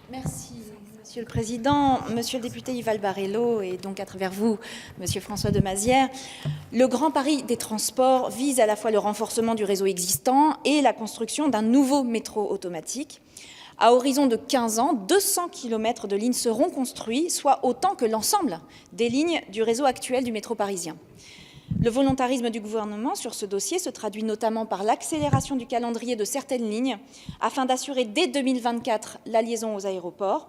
Merci, Monsieur le Président. Monsieur le député Yval Barello, et donc à travers vous, Monsieur François de Mazières, le Grand Paris des transports vise à la fois le renforcement du réseau existant et la construction d'un nouveau métro automatique. À horizon de 15 ans, 200 km de lignes seront construits, soit autant que l'ensemble des lignes du réseau actuel du métro parisien. Le volontarisme du gouvernement sur ce dossier se traduit notamment par l'accélération du calendrier de certaines lignes afin d'assurer dès 2024 la liaison aux aéroports.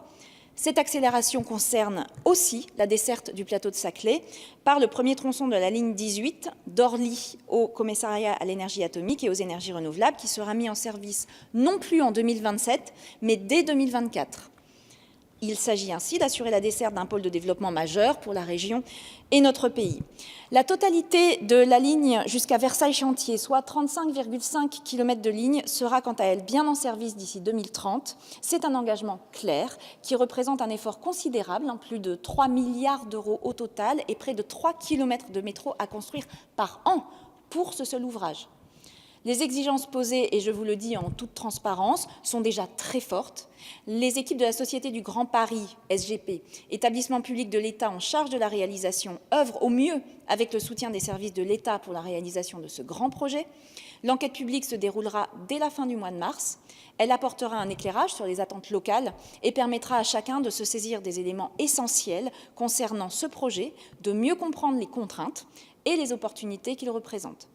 Cette accélération concerne aussi la desserte du plateau de Saclay par le premier tronçon de la ligne 18 d'Orly au commissariat à l'énergie atomique et aux énergies renouvelables qui sera mis en service non plus en 2027 mais dès 2024. Il s'agit ainsi d'assurer la desserte d'un pôle de développement majeur pour la région et notre pays. La totalité de la ligne jusqu'à Versailles-Chantier, soit 35,5 km de ligne, sera quant à elle bien en service d'ici 2030. C'est un engagement clair qui représente un effort considérable, plus de 3 milliards d'euros au total et près de 3 km de métro à construire par an pour ce seul ouvrage. Les exigences posées, et je vous le dis en toute transparence, sont déjà très fortes. Les équipes de la Société du Grand Paris, SGP, établissement public de l'État en charge de la réalisation, œuvrent au mieux avec le soutien des services de l'État pour la réalisation de ce grand projet. L'enquête publique se déroulera dès la fin du mois de mars. Elle apportera un éclairage sur les attentes locales et permettra à chacun de se saisir des éléments essentiels concernant ce projet, de mieux comprendre les contraintes et les opportunités qu'il représente.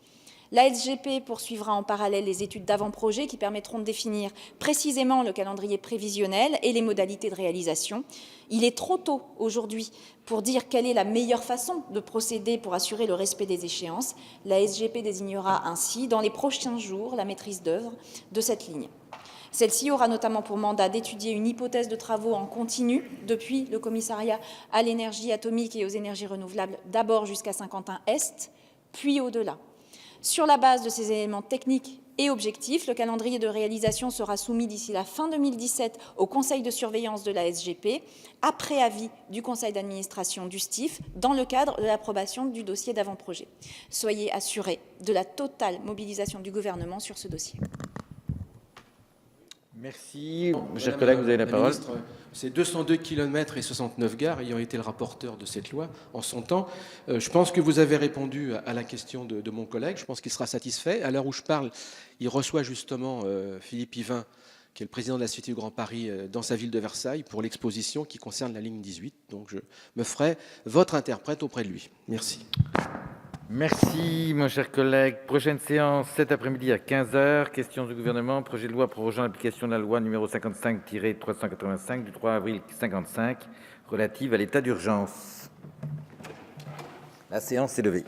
La SGP poursuivra en parallèle les études d'avant-projet qui permettront de définir précisément le calendrier prévisionnel et les modalités de réalisation. Il est trop tôt aujourd'hui pour dire quelle est la meilleure façon de procéder pour assurer le respect des échéances. La SGP désignera ainsi dans les prochains jours la maîtrise d'œuvre de cette ligne. Celle-ci aura notamment pour mandat d'étudier une hypothèse de travaux en continu depuis le commissariat à l'énergie atomique et aux énergies renouvelables, d'abord jusqu'à Saint-Quentin-Est, puis au-delà. Sur la base de ces éléments techniques et objectifs, le calendrier de réalisation sera soumis d'ici la fin 2017 au Conseil de surveillance de la SGP, après avis du Conseil d'administration du STIF, dans le cadre de l'approbation du dossier d'avant-projet. Soyez assurés de la totale mobilisation du gouvernement sur ce dossier. Merci. Chers collègues, vous avez la parole. C'est 202 km et 69 gares ayant été le rapporteur de cette loi en son temps. Je pense que vous avez répondu à la question de mon collègue. Je pense qu'il sera satisfait. À l'heure où je parle, il reçoit justement Philippe Yvain, qui est le président de la Cité du Grand Paris, dans sa ville de Versailles, pour l'exposition qui concerne la ligne 18. Donc je me ferai votre interprète auprès de lui. Merci. Merci, mon cher collègue. Prochaine séance cet après-midi à 15h. Questions du gouvernement. Projet de loi prorogeant l'application de la loi numéro 55-385 du 3 avril 1955 relative à l'état d'urgence. La séance est levée.